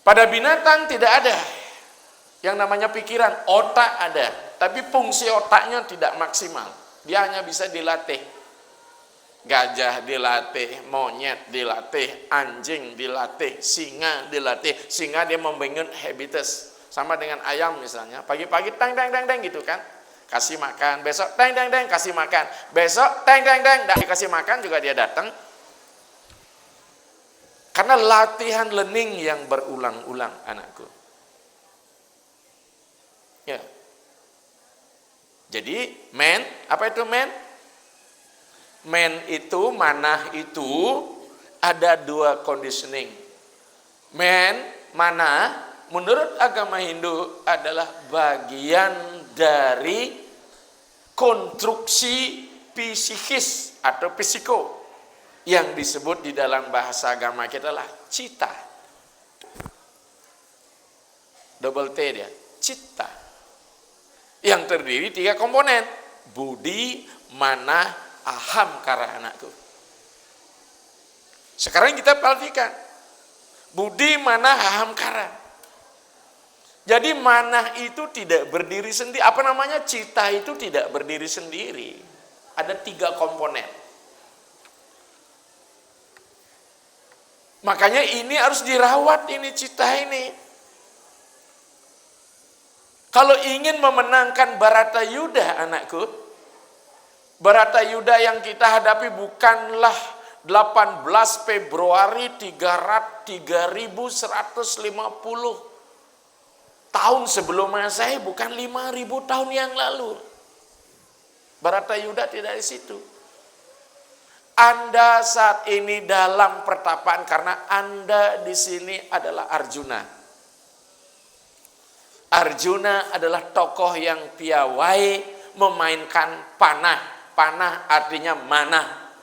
Pada binatang tidak ada yang namanya pikiran, otak ada, tapi fungsi otaknya tidak maksimal. Dia hanya bisa dilatih. Gajah dilatih, monyet dilatih, anjing dilatih, singa dilatih. Singa dia membangun habitus. Sama dengan ayam misalnya, pagi-pagi teng teng teng teng gitu kan. Kasih makan, besok teng teng teng kasih makan. Besok teng teng teng dikasih makan juga dia datang. Karena latihan learning yang berulang-ulang, anakku. Ya. Jadi, apa itu men? Men itu, manah itu ada dua conditioning. Manah, menurut agama Hindu adalah bagian dari konstruksi psikis atau psiko yang disebut di dalam bahasa agama kita adalah cita. Double T dia, cita. Yang terdiri 3 komponen. Budi, manah, aham kara, anakku. Sekarang kita perhatikan. Budi, manah, aham kara. Jadi manah itu tidak berdiri sendiri. Apa namanya? Cita itu tidak berdiri sendiri. Ada 3 komponen. Makanya ini harus dirawat, ini cita ini. Kalau ingin memenangkan Baratayuda, anakku, Baratayuda yang kita hadapi bukanlah 18 Februari 3150 tahun sebelum Masehi, bukan 5000 tahun yang lalu. Baratayuda tidak di situ. Anda saat ini dalam pertapaan karena Anda di sini adalah Arjuna. Arjuna adalah tokoh yang piawai memainkan panah. Panah artinya manah.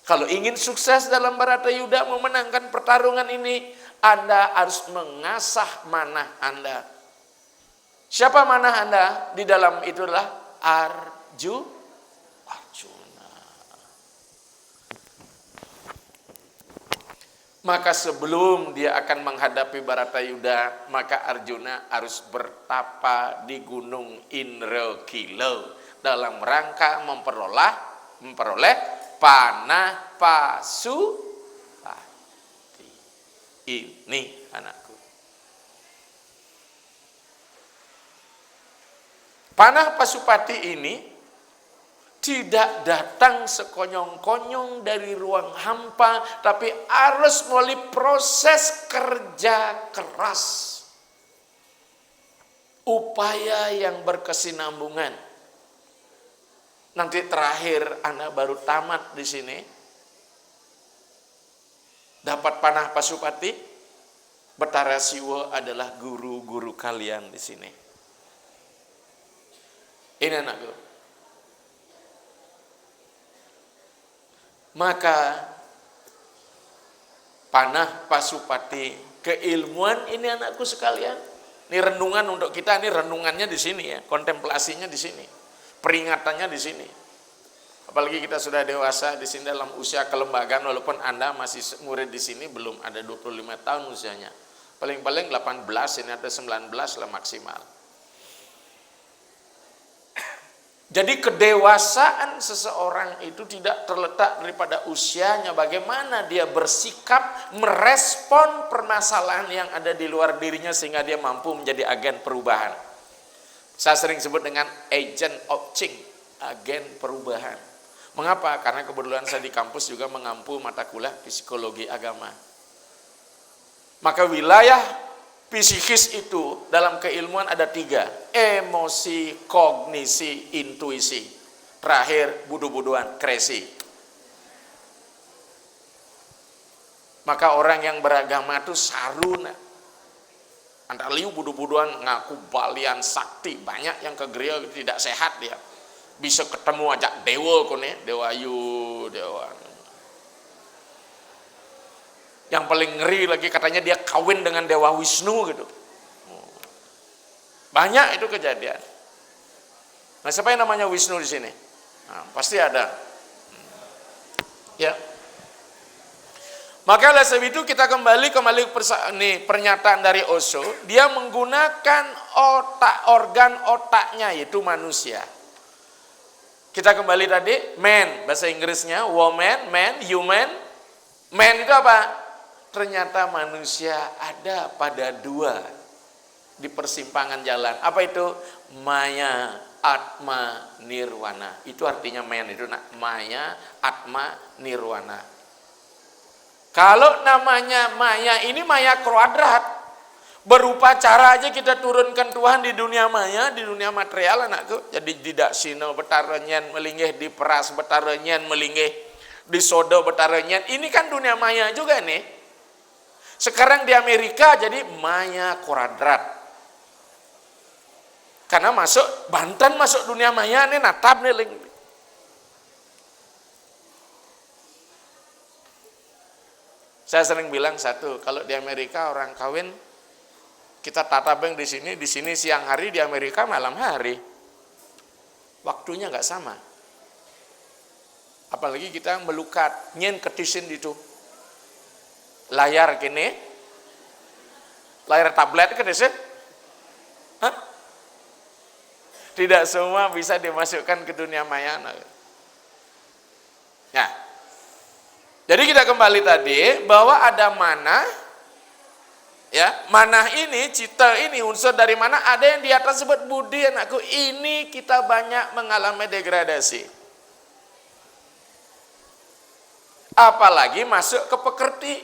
Kalau ingin sukses dalam Baratayuda memenangkan pertarungan ini, Anda harus mengasah manah Anda. Siapa manah Anda? Di dalam itu adalah Arjuna. Maka sebelum dia akan menghadapi Baratayuda, maka Arjuna harus bertapa di Gunung Indragila dalam rangka memperoleh panah Pasupati. Ini anakku. Panah Pasupati ini tidak datang sekonyong-konyong dari ruang hampa, tapi harus melalui proses kerja keras. Upaya yang berkesinambungan. Nanti terakhir Anda baru tamat di sini. Dapat panah Pasupati, Betara Siwa adalah guru-guru kalian di sini. Ini anakku. Maka panah Pasupati, keilmuan ini anakku sekalian. Ini renungan untuk kita, ini renungannya di sini ya, kontemplasinya di sini, peringatannya di sini. Apalagi kita sudah dewasa di sini dalam usia kelembagaan, walaupun Anda masih murid di sini belum ada 25 tahun usianya. Paling-paling 18, ini ada 19 lah maksimal. Jadi kedewasaan seseorang itu tidak terletak daripada usianya, bagaimana dia bersikap merespon permasalahan yang ada di luar dirinya sehingga dia mampu menjadi agen perubahan. Saya sering sebut dengan agent of change, agen perubahan. Mengapa? Karena kebetulan saya di kampus juga mengampu mata kuliah psikologi agama. Maka wilayah psikis itu dalam keilmuan ada 3. Emosi, kognisi, intuisi. Terakhir, budu-buduan, kresi. Maka orang yang beragama itu saruna. Antara liu budu-buduan ngaku balian sakti. Banyak yang ke gereja tidak sehat dia. Bisa ketemu ajak dewa kone, dewa yu, dewa. Yang paling ngeri lagi katanya dia kawin dengan Dewa Wisnu gitu. Banyak itu kejadian. Nah, siapa yang namanya Wisnu di sini? Nah, pasti ada. Ya. Maka oleh sebab itu kita kembali nih pernyataan dari Osho, dia menggunakan organ otaknya yaitu manusia. Kita kembali tadi, man, bahasa Inggrisnya woman, man, human. Man itu apa? Ternyata manusia ada pada dua di persimpangan jalan. Apa itu? Maya, Atma, Nirwana. Itu artinya man itu, Maya, Atma, Nirwana. Kalau namanya maya, ini maya kuadrat. Berupa cara aja kita turunkan Tuhan di dunia maya, di dunia material anakku. Jadi tidak sino betarenyan melinggih, di peras betarenyan melinggih, di sodo betarenyan. Ini kan dunia maya juga nih. Sekarang di Amerika jadi maya kuadrat. Karena Banten masuk dunia maya nih, natap nih ling. Saya sering bilang satu, kalau di Amerika orang kawin, kita tata bank di sini siang hari, di Amerika malam hari. Waktunya nggak sama. Apalagi kita melukat, nyen ketisin itu. Layar gini, layar tablet ketisin. Hah? Tidak semua bisa dimasukkan ke dunia maya. Ya. Jadi kita kembali tadi bahwa ada mana, ya mana ini, cita ini, unsur dari mana, ada yang di atas sebut budi anakku. Ini kita banyak mengalami degradasi. Apalagi masuk ke pekerti.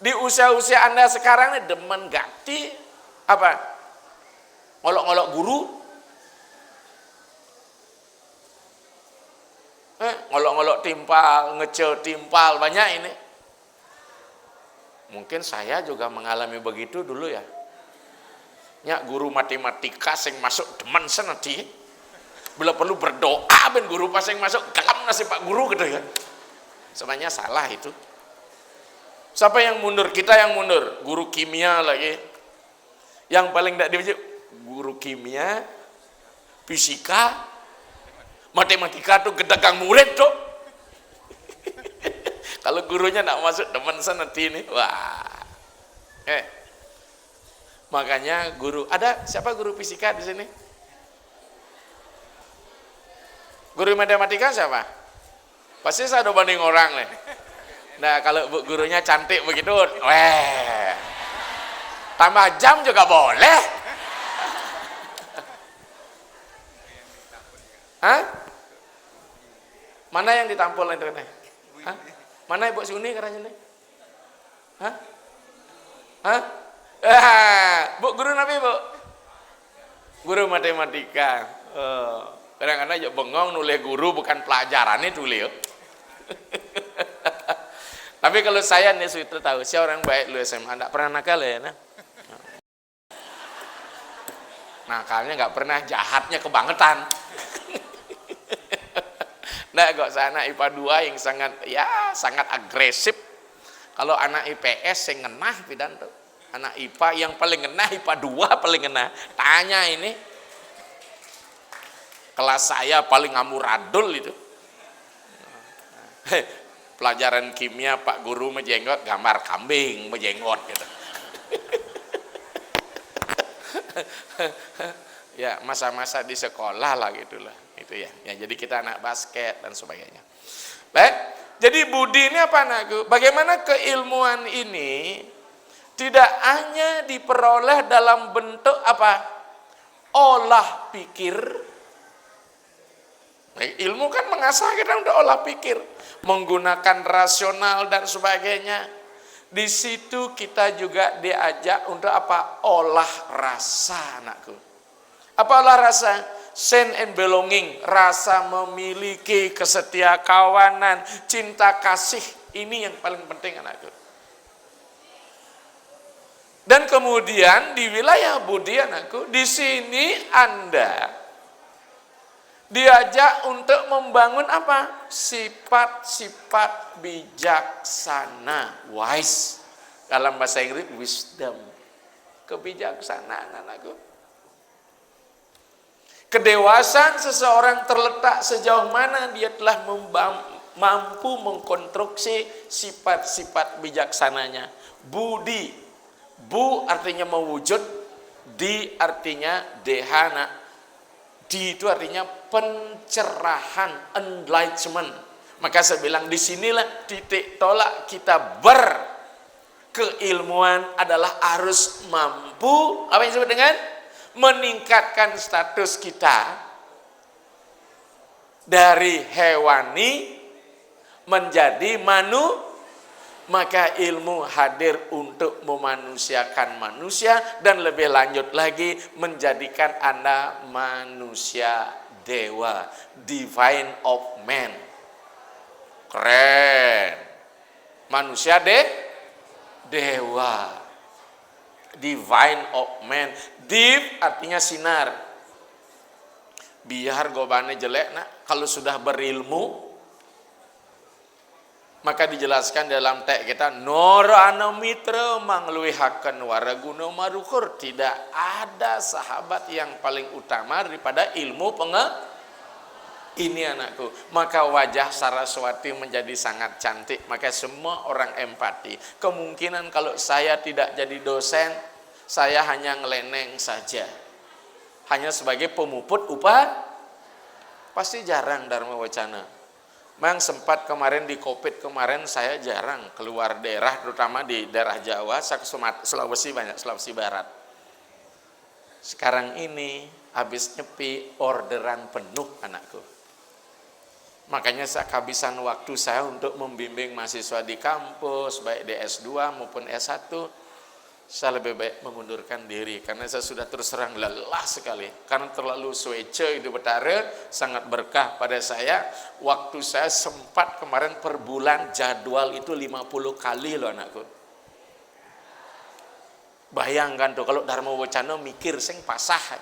Di usia-usia Anda sekarang ini demen ganti apa? Ngolok-ngolok guru. Ngolok-ngolok timpal, ngecel timpal, banyak ini. Mungkin saya juga mengalami begitu dulu ya. Guru matematika sing masuk demen seneti. Bila perlu berdoa ben guru pas yang masuk kalam nasi Pak Guru gitu ya. Sebenarnya salah itu. Siapa yang mundur? Kita yang mundur. Guru kimia lagi. Yang paling tidak dibaca guru kimia, fisika, matematika tuh gedagang murid tuh. Kalau gurunya nak masuk demen seneti ini, wah. Makanya guru, ada siapa guru fisika di sini? Guru matematika siapa? Pasti saya ada banding orang nih. Nah kalau gurunya cantik begitu, tambah jam juga boleh. Hah? Mana yang ditampol itu nih? Hah? Mana Ibu Suni katanya nih? Hah? Hah? Bu guru nabi Bu? Guru matematika. Kadang-kadang aja bengong nulis guru bukan pelajaran nih tulis. Tapi kalau saya nih sudah tahu, saya orang baik lu SMA, enggak pernah nakal ya. Nakalnya nggak pernah, jahatnya kebangetan. Nah, kok saya anak IPA 2 yang sangat agresif. Kalau anak IPS yang ngenah pidan tuh. Anak IPA yang paling ngenah IPA 2 paling ngenah. Tanya ini. Kelas saya paling ngamuradul itu. Pelajaran kimia Pak Guru menjenggot gambar kambing menjenggot gitu. Ya, masa-masa di sekolah lah gitulah. Itu ya. Jadi kita anak basket dan sebagainya. Baik. Jadi budi ini apa anakku? Bagaimana keilmuan ini tidak hanya diperoleh dalam bentuk apa? Olah pikir. Baik, ilmu kan mengasah kita untuk olah pikir, menggunakan rasional dan sebagainya. Di situ kita juga diajak untuk apa? Olah rasa anakku. Apa olah rasa? Sense and belonging, rasa memiliki, kesetia kawanan, cinta kasih, ini yang paling penting anakku. Dan kemudian di wilayah budi anakku, di sini Anda diajak untuk membangun apa? Sifat-sifat bijaksana, wise. Dalam bahasa Inggris wisdom, kebijaksanaan anakku. Kedewasaan seseorang terletak sejauh mana dia telah mampu mengkonstruksi sifat-sifat bijaksananya. Budi, bu artinya mewujud, di artinya dehana, di itu artinya pencerahan, enlightenment. Maka saya bilang disinilah titik tolak kita berkeilmuan adalah harus mampu, apa yang disebut dengan meningkatkan status kita dari hewani menjadi maka ilmu hadir untuk memanusiakan manusia dan lebih lanjut lagi menjadikan Anda manusia dewa, divine of man. Keren. Manusia dewa. Divine of man. Div artinya sinar. Biar gobane jelek nak, kalau sudah berilmu maka dijelaskan dalam teks kita norana mitra mangluihaken waraguna marukur. Tidak ada sahabat yang paling utama daripada ilmu ini anakku. Maka wajah Saraswati menjadi sangat cantik. Maka semua orang empati. Kemungkinan kalau saya tidak jadi dosen, saya hanya ngeleneng saja, hanya sebagai pemuput upah, pasti jarang Dharma Wacana. Memang sempat kemarin di COVID kemarin saya jarang keluar daerah, terutama di daerah Jawa, saya ke Sulawesi banyak, Sulawesi Barat. Sekarang ini habis nyepi orderan penuh anakku. Makanya saya kehabisan waktu saya untuk membimbing mahasiswa di kampus, baik di S2 maupun S1. Saya lebih baik mengundurkan diri karena saya sudah terus terang lelah sekali. Karena terlalu swece hidup betara, sangat berkah pada saya. Waktu saya sempat kemarin per bulan jadwal itu 50 kali loh anakku. Bayangkan tuh kalau Dharma Wacana mikir sing pasah.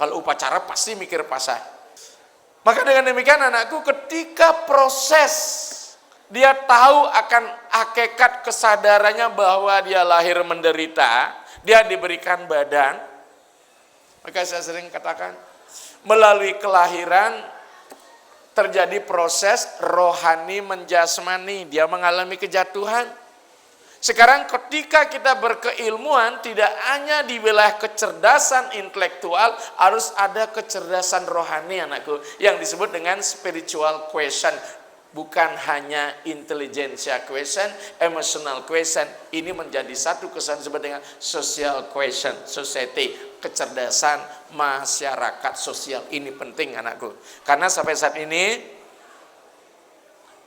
Kalau upacara pasti mikir pasah. Maka dengan demikian anakku, ketika proses dia tahu akan hakikat kesadarannya bahwa dia lahir menderita, dia diberikan badan. Maka saya sering katakan, melalui kelahiran terjadi proses rohani menjasmani, dia mengalami kejatuhan. Sekarang ketika kita berkeilmuan, tidak hanya di wilayah kecerdasan intelektual, harus ada kecerdasan rohani anakku, yang disebut dengan spiritual question. Bukan hanya intelligentsia question, emotional question. Ini menjadi satu kesan disebut dengan social question, society, kecerdasan masyarakat sosial. Ini penting anakku. Karena sampai saat ini,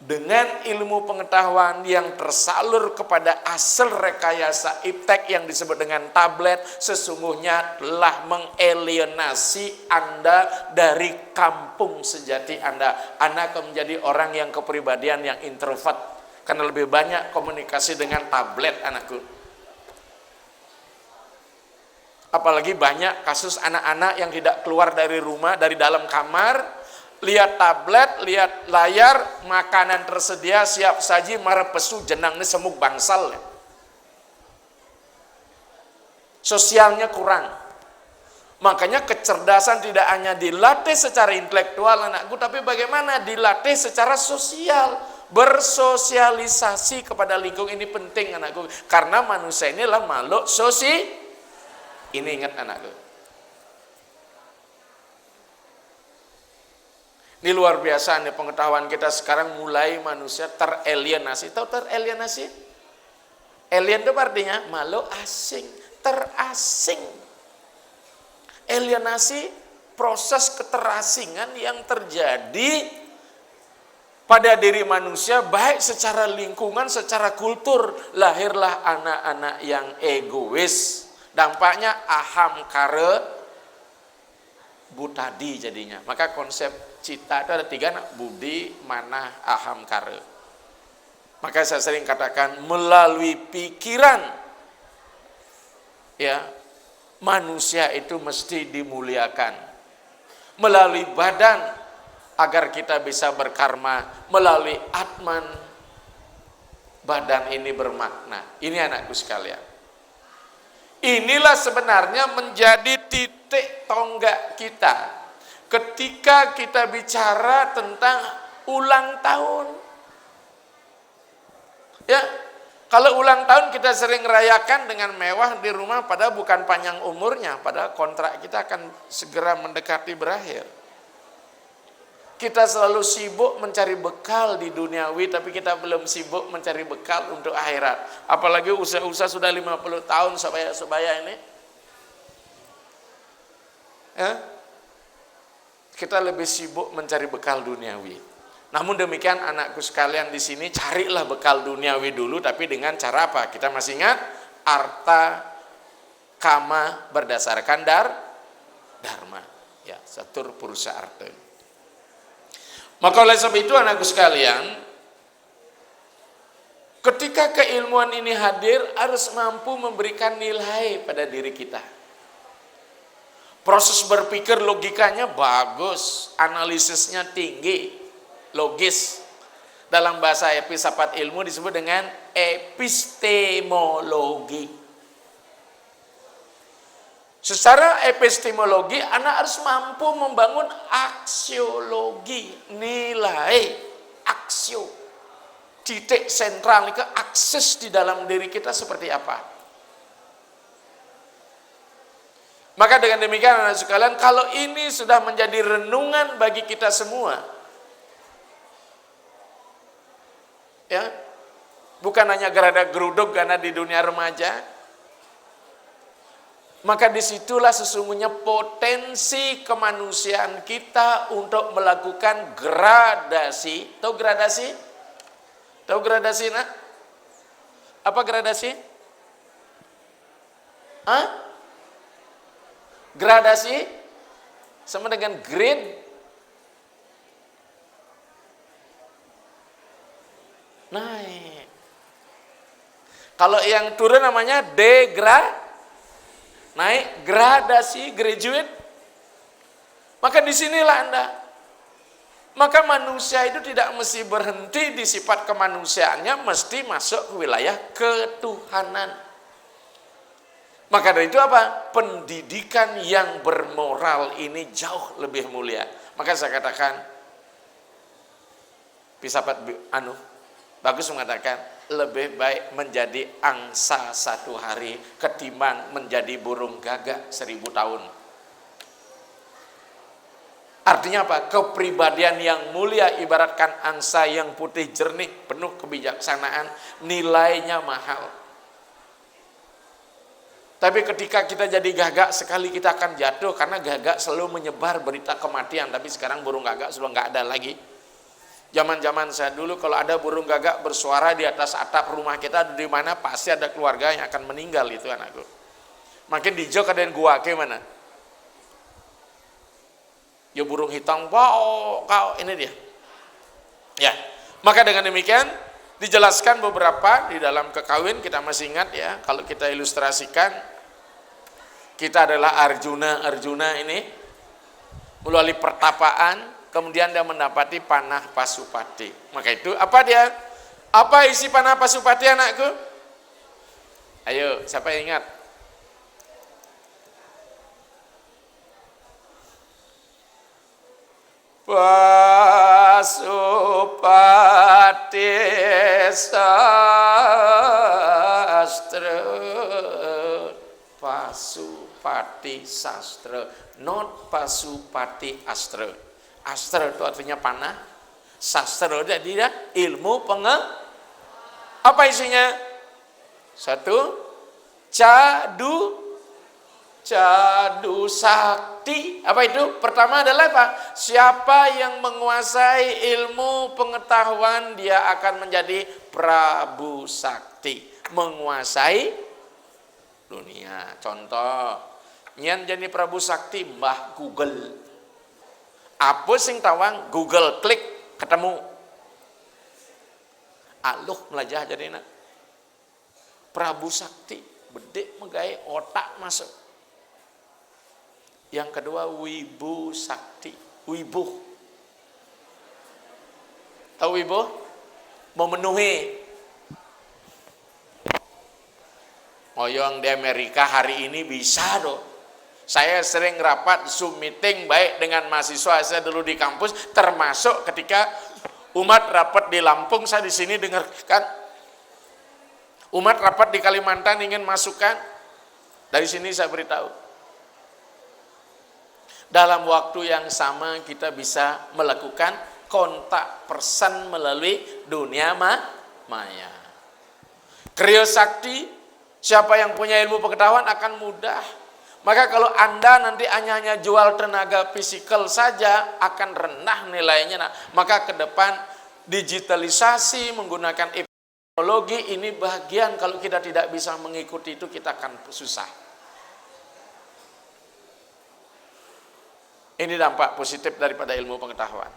dengan ilmu pengetahuan yang tersalur kepada hasil rekayasa iptek yang disebut dengan tablet, sesungguhnya telah mengalienasi Anda dari kampung sejati Anda. Anda akan menjadi orang yang kepribadian yang introvert, karena lebih banyak komunikasi dengan tablet anakku. Apalagi banyak kasus anak-anak yang tidak keluar dari rumah, dari dalam kamar, lihat tablet, lihat layar, makanan tersedia, siap saji, marah pesu, jenangnya semuk bangsal. Sosialnya kurang. Makanya kecerdasan tidak hanya dilatih secara intelektual anakku, tapi bagaimana dilatih secara sosial. Bersosialisasi kepada lingkungan ini penting anakku. Karena manusia ini adalah makhluk ini ingat anakku. Ini luar biasa nih pengetahuan kita sekarang, mulai manusia teralienasi. Tahu teralienasi? Alien itu artinya makhluk asing, terasing. Alienasi proses keterasingan yang terjadi pada diri manusia, baik secara lingkungan, secara kultur. Lahirlah anak-anak yang egois. Dampaknya aham kare butadi jadinya. Maka konsep cita itu ada 3, budi, manah, aham, kare. Maka saya sering katakan, melalui pikiran, ya, manusia itu mesti dimuliakan. Melalui badan, agar kita bisa berkarma. Melalui atman, badan ini bermakna. Ini anakku sekalian. Inilah sebenarnya menjadi titik tonggak kita ketika kita bicara tentang ulang tahun. Ya, kalau ulang tahun kita sering rayakan dengan mewah di rumah, padahal bukan panjang umurnya, padahal kontrak kita akan segera mendekati berakhir. Kita selalu sibuk mencari bekal di duniawi, tapi kita belum sibuk mencari bekal untuk akhirat. Apalagi usia-usia sudah 50 tahun sebaya ini. Ya, kita lebih sibuk mencari bekal duniawi. Namun demikian anakku sekalian di sini, carilah bekal duniawi dulu, tapi dengan cara apa? Kita masih ingat, arta kama berdasarkan dharma. Ya, satur purusa arta. Maka oleh sebab itu anakku sekalian, ketika keilmuan ini hadir, harus mampu memberikan nilai pada diri kita. Proses berpikir logikanya bagus, analisisnya tinggi, logis. Dalam bahasa filsafat ilmu disebut dengan epistemologi. Secara epistemologi, anak harus mampu membangun aksiologi, nilai, aksio. Titik sentral ke akses di dalam diri kita seperti apa. Maka dengan demikian anak sekalian, kalau ini sudah menjadi renungan bagi kita semua, ya, bukan hanya gerada geruduk karena di dunia remaja, maka disitulah sesungguhnya potensi kemanusiaan kita untuk melakukan gradasi. Tahu gradasi? Tahu gradasi, nak? Apa gradasi? Hah? Gradasi sama dengan grade. Naik. Kalau yang turun namanya naik, gradasi, graduate. Maka disinilah Anda. Maka manusia itu tidak mesti berhenti di sifat kemanusiaannya, mesti masuk ke wilayah ketuhanan. Maka dari itu apa? Pendidikan yang bermoral ini jauh lebih mulia. Maka saya katakan, filsafat bagus mengatakan, lebih baik menjadi angsa 1 hari ketimbang menjadi burung gagak 1000 tahun. Artinya apa? Kepribadian yang mulia ibaratkan angsa yang putih jernih, penuh kebijaksanaan, nilainya mahal. Tapi ketika kita jadi gagak, sekali kita akan jatuh, karena gagak selalu menyebar berita kematian. Tapi sekarang burung gagak sudah nggak ada lagi. Zaman-zaman saya dulu, kalau ada burung gagak bersuara di atas atap rumah kita, di mana pasti ada keluarga yang akan meninggal itu anakku. Makin di jok ada yang gua ke mana? Ya burung hitam, wow, kau ini dia. Ya, maka dengan demikian dijelaskan beberapa di dalam kekawin, kita masih ingat ya, kalau kita ilustrasikan, kita adalah Arjuna ini melalui pertapaan, kemudian dia mendapati panah Pasupati. Maka itu apa dia? Apa isi panah Pasupati anakku? Ayo, siapa yang ingat? Pasupati sastra. Pasupati sastra, not Pasupati astra. Astra itu artinya panah, sastra jadi ilmu apa isinya? 1, cadu sakti. Apa itu? Pertama adalah apa? Siapa yang menguasai ilmu pengetahuan, dia akan menjadi Prabu Sakti, menguasai dunia. Contoh, nyen jadi Prabu Sakti Mbah Google. Apa sing tawang? Google klik ketemu. Aluh melajah jadi nak Prabu Sakti, bedek megai otak masuk. Yang kedua Wibu Sakti, wibu. Tahu wibu? Memenuhi. Moyong di Amerika hari ini bisa dong. Saya sering rapat Zoom meeting baik dengan mahasiswa saya dulu di kampus, termasuk ketika Umat rapat di Lampung, saya di sini dengarkan. Umat rapat di Kalimantan ingin masukkan, dari sini saya beritahu. Dalam waktu yang sama kita bisa melakukan kontak person melalui dunia maya. Kriya Sakti, siapa yang punya ilmu pengetahuan akan mudah. Maka kalau Anda nanti hanya jual tenaga fisikal saja, akan rendah nilainya. Nah, maka ke depan digitalisasi menggunakan teknologi ini bagian, kalau kita tidak bisa mengikuti itu kita akan susah. Ini dampak positif daripada ilmu pengetahuan.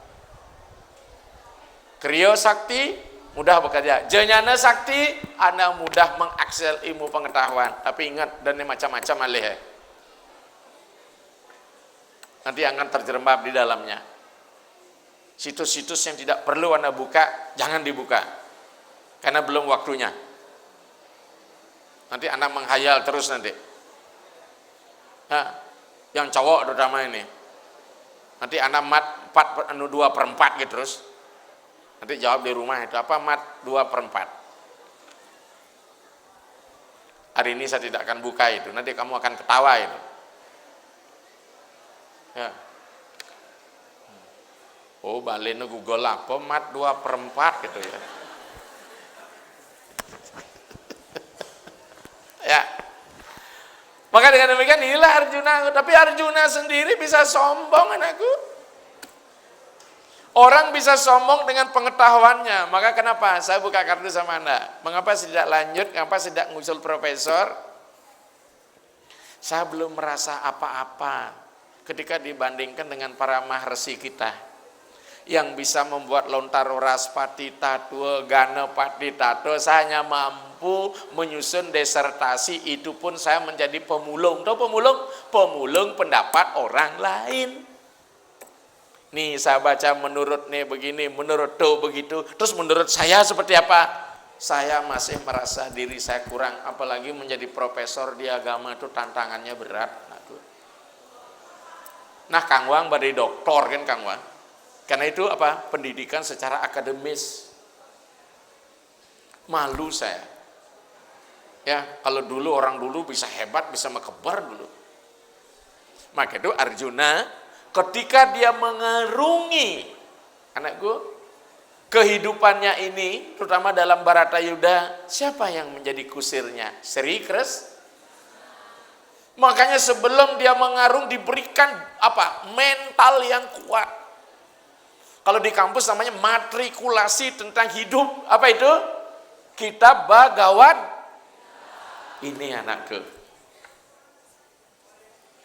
Kriya Sakti mudah bekerja. Jnana Sakti Anda mudah mengakses ilmu pengetahuan. Tapi ingat, dan ini macam-macam alih. Nanti akan terjerembab di dalamnya. Situs-situs yang tidak perlu Anda buka, jangan dibuka. Karena belum waktunya. Nanti Anda menghayal terus nanti. Nah, yang cowok terutama ini. Nanti Anda mat 2/4 gitu terus. Nanti jawab di rumah itu, apa mat 2/4? Hari ini saya tidak akan buka itu, nanti kamu akan ketawa itu. Ya. Oh, balik Google apa mat 2/4 gitu ya. Ya. Maka dengan demikian inilah Arjuna. Tapi Arjuna sendiri bisa sombong, anakku. Orang bisa sombong dengan pengetahuannya. Maka kenapa? Saya buka kartu sama Anda. Mengapa tidak lanjut? Mengapa tidak ngusul profesor? Saya belum merasa apa-apa ketika dibandingkan dengan para maharsi kita. Yang bisa membuat lontar oras pati tatua, gana pati tato, saya hanya mampu menyusun disertasi, itu pun saya menjadi pemulung. Tahu pemulung? Pemulung pendapat orang lain. Nih saya baca menurut nih begini, menurut tuh begitu, terus menurut saya seperti apa? Saya masih merasa diri saya kurang, apalagi menjadi profesor di agama itu tantangannya berat. Nah Kang Wang badai doktor kan Kang Wang. Karena itu apa? Pendidikan secara akademis. Malu saya. Ya, kalau dulu orang dulu bisa hebat, bisa mekebar dulu. Maka itu Arjuna ketika dia mengarungi anakku kehidupannya ini, terutama dalam Baratayuda, siapa yang menjadi kusirnya? Sri Kresna. Makanya sebelum dia mengarung diberikan apa? Mental yang kuat. Kalau di kampus namanya matrikulasi tentang hidup. Apa itu? Kitab Bhagavad. Ini anakku.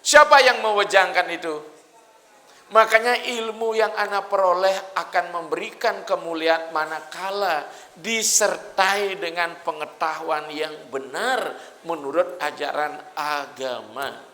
Siapa yang mewejangkan itu? Makanya ilmu yang anak peroleh akan memberikan kemuliaan manakala disertai dengan pengetahuan yang benar menurut ajaran agama.